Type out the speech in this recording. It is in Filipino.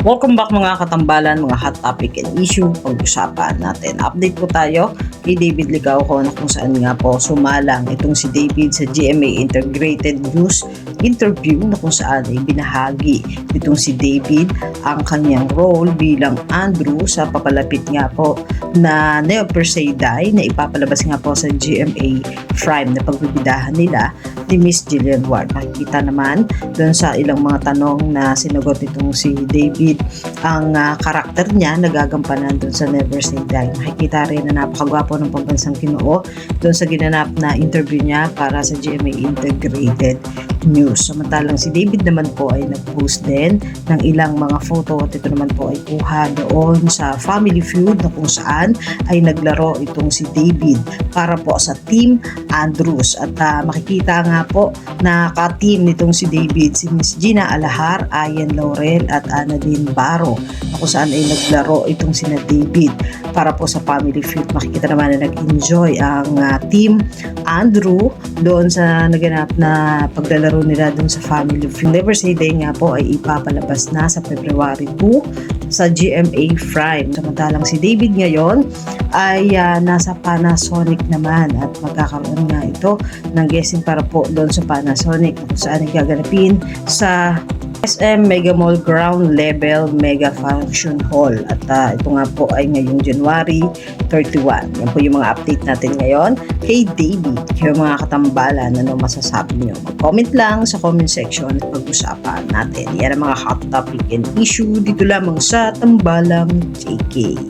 Welcome back mga katambalan, mga hot topic and issue pag-usapan natin. Update po tayo kay David Licauco na kung saan nga po sumalang itong si David sa GMA Integrated News interview na kung saan ay binahagi itong si David ang kanyang role bilang Andrew sa papalapit nga po na Neo Perseiday na ipapalabas nga po sa GMA Prime na pagbibidahan nila ni Miss Jillian Ward. Nakikita naman doon sa ilang mga tanong na sinagot itong si David ang karakter niya nagagampanan doon sa Never Say Die. Makikita rin na napakagwapo ng pambansang Ginoo doon sa ginanap na interview niya para sa GMA Integrated News. Samantalang si David naman po ay nag-post din ng ilang mga photo at ito naman po ay kuha doon sa Family Feud na kung saan ay naglaro itong si David para po sa Team Andrews at makikita nga po na ka-team nitong si David si Miss Gina Alahar, Ayan Laurel at Annalyn Baro na kung saan ay naglaro itong sina David para po sa Family Feud. Makikita naman na nag-enjoy ang Team Andrew doon sa naganap na paglalaro nila doon sa Family Feud. Never Say Die nga po ay ipapalabas na sa February 2 sa GMA Prime. Samantalang si David ngayon ay nasa Panasonic naman at magkakaroon nga ito ng guesting para po doon sa Panasonic kung saan ay gaganapin sa SM Mega Mall Ground Level Mega Function Hall at ito nga po ay ngayong January 31. Yan po yung mga update natin ngayon kay David. Kayo mga katambalan, ano masasabi nyo? Mag-comment lang sa comment section at pag-usapan natin. Yan ang mga hot topic and issue dito lamang sa Tambalang JK.